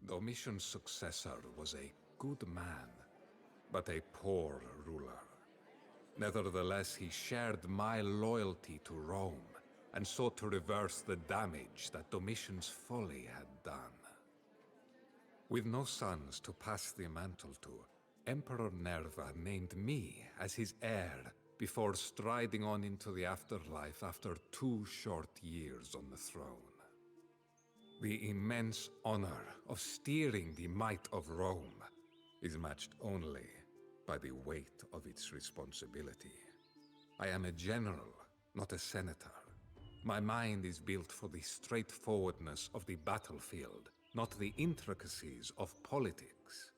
Domitian's successor was a good man, but a poor ruler. Nevertheless, he shared my loyalty to Rome and sought to reverse the damage that Domitian's folly had done. With no sons to pass the mantle to, Emperor Nerva named me as his heir before striding on into the afterlife after 2 short years on the throne. The immense honor of steering the might of Rome is matched only by the weight of its responsibility. I am a general, not a senator. My mind is built for the straightforwardness of the battlefield, not the intricacies of politics.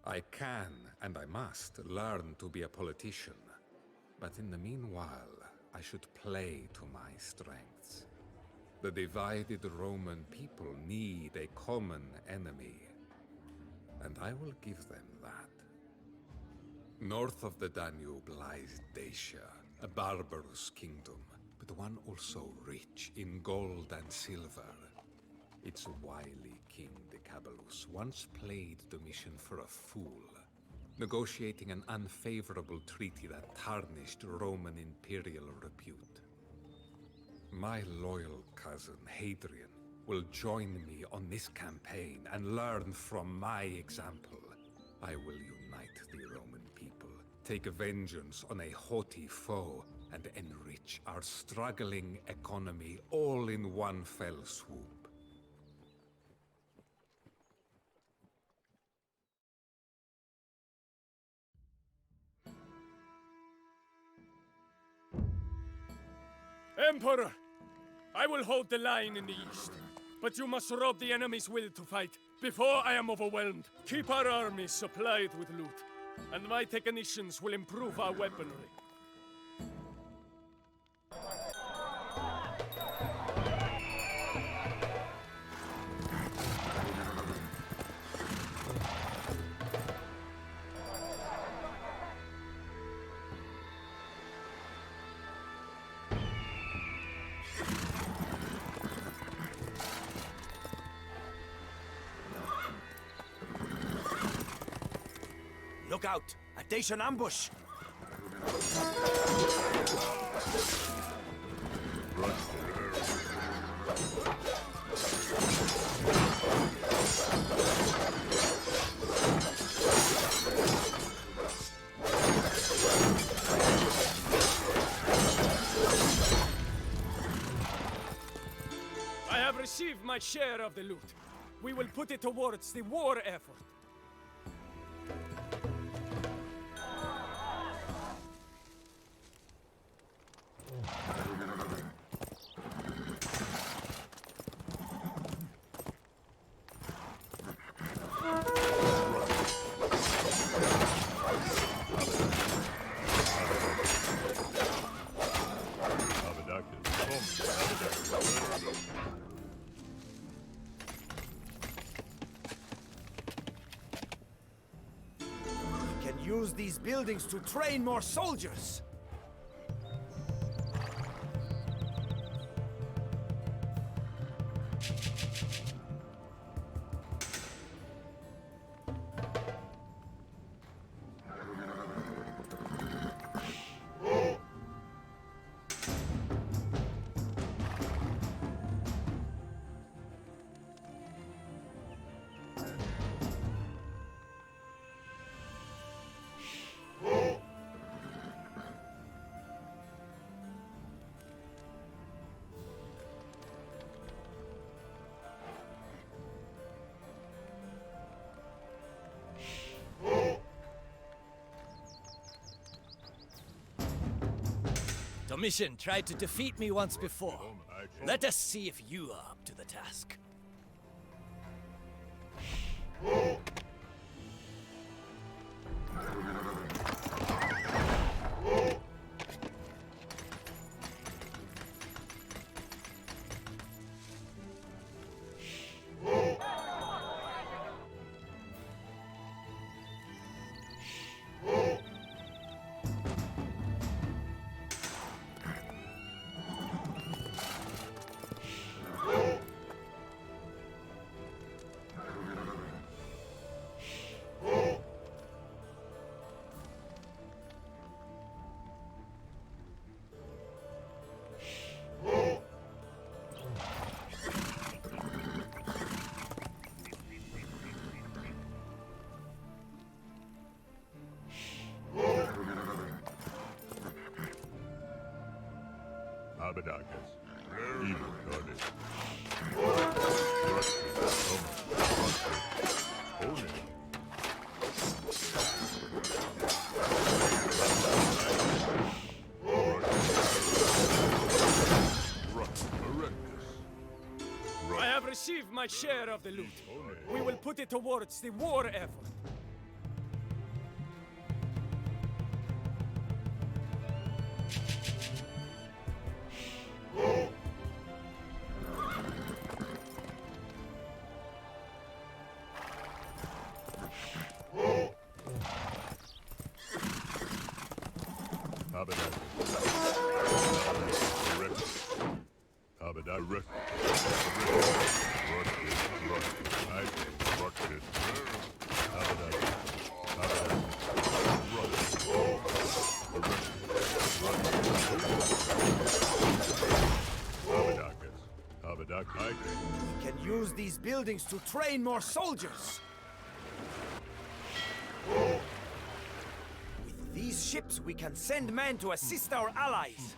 I can, and I must, learn to be a politician. But in the meanwhile, I should play to my strengths. The divided Roman people need a common enemy, and I will give them that. North of the Danube lies Dacia, a barbarous kingdom, but one also rich in gold and silver. Its wily king, Decabalus, once played Domitian for a fool, negotiating an unfavorable treaty that tarnished Roman imperial repute. My loyal cousin, Hadrian, will join me on this campaign and learn from my example. I will unite the Roman people, take vengeance on a haughty foe, and enrich our struggling economy all in one fell swoop. Emperor! I will hold the line in the east, but you must rob the enemy's will to fight before I am overwhelmed. Keep our armies supplied with loot, and my technicians will improve our weaponry. Look out! A Dacian ambush! I have received my share of the loot. We will put it towards the war effort. Use these buildings to train more soldiers! Domitian tried to defeat me once before. Let us see if you are up to the task. my share of the loot. We will put it towards the war effort. We can use these buildings to train more soldiers. With these ships, we can send men to assist our allies.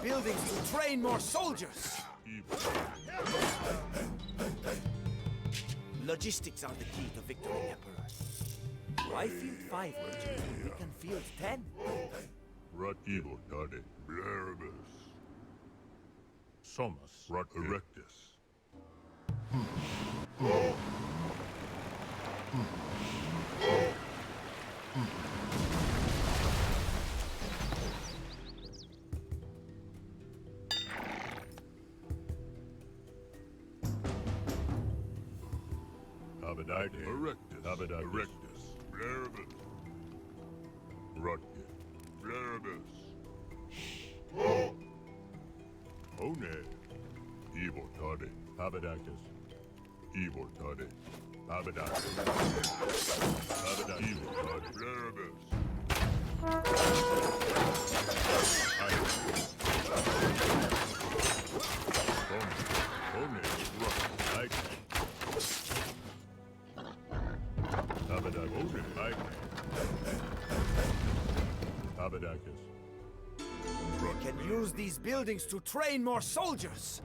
Buildings to train more soldiers! Logistics are the key to victory, Emperor. Why field 5 regiment? We can field 10. Evil Tade, Blaribus. Somus, Rut Erectus. Abadite, Erectus, Abadite, Erectus, Blaribus. Rutgit, Blaribus. One, Evil Tade, Abadactus. Evil Tade, Abadactus. Abadactus, Evil Tade, Blaribus. One, Rut, We can use these buildings to train more soldiers!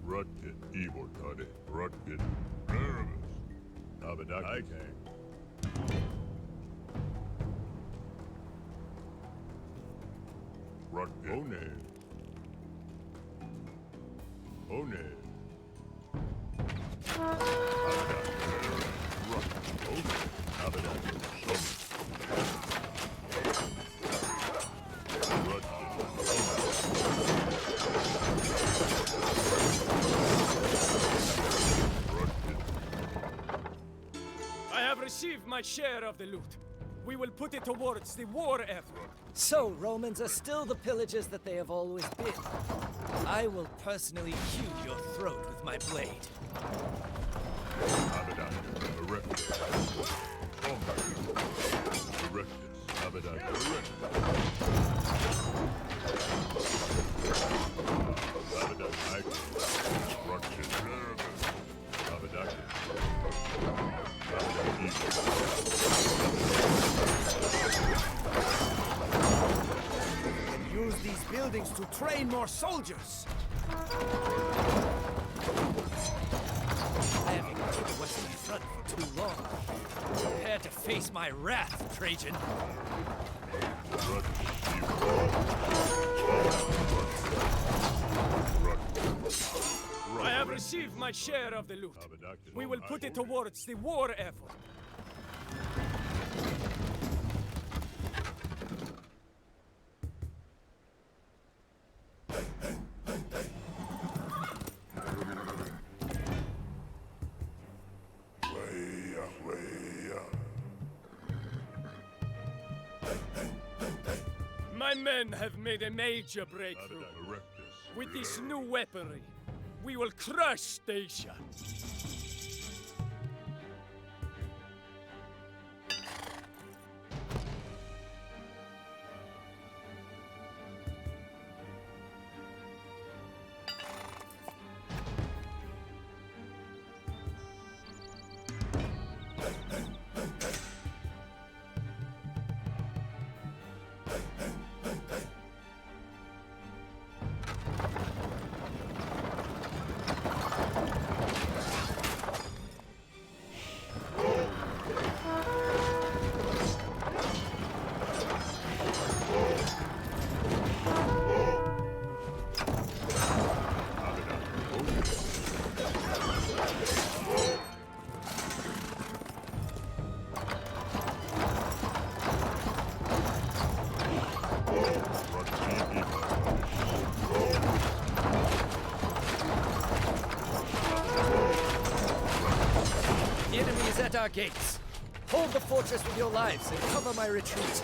Rutgit, Evil Tade, Rutgit, Blaribus. Abadactus. Rutgit. One. I have received my share of the loot. We will put it towards the war effort. So, Romans are still the pillagers that they have always been. I will personally hew your throat with my blade. Abaddon, erectus. Erectus, Abaddon, erectus. Abaddon, destruction. Abaddon. Use these buildings to train more soldiers. I have been keeping the Western Front for too long. Prepare to face my wrath, Trajan. I have received my share of the loot. We will put it towards the war effort. My men have made a major breakthrough. With this new weaponry, we will crush Dacia. The enemy is at our gates. Hold the fortress with your lives and cover my retreat.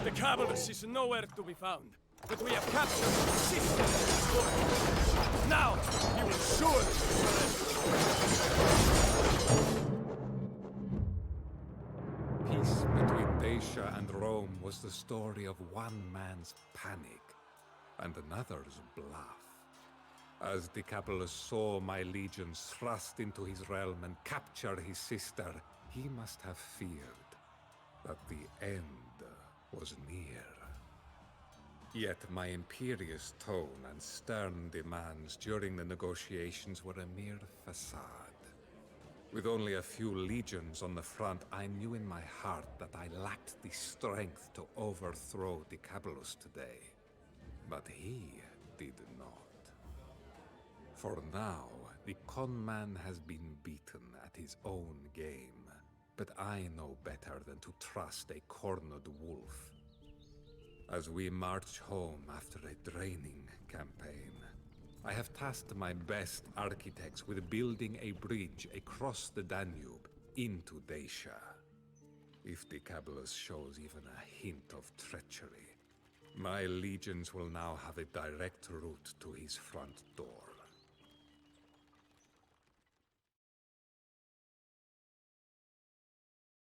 The Cabalus is nowhere to be found, but we have captured the system and destroyed it. Now, he will surely surrender. Peace between Dacia and Rome was the story of one man's panic and another's bluff. As Decapulus saw my legions thrust into his realm and capture his sister, he must have feared that the end was near. Yet my imperious tone and stern demands during the negotiations were a mere facade. With only a few legions on the front, I knew in my heart that I lacked the strength to overthrow Dicabolus today. But he did not. For now, the conman has been beaten at his own game. But I know better than to trust a cornered wolf. As we march home after a draining campaign, I have tasked my best architects with building a bridge across the Danube into Dacia. If Dicabolus shows even a hint of treachery, my legions will now have a direct route to his front door.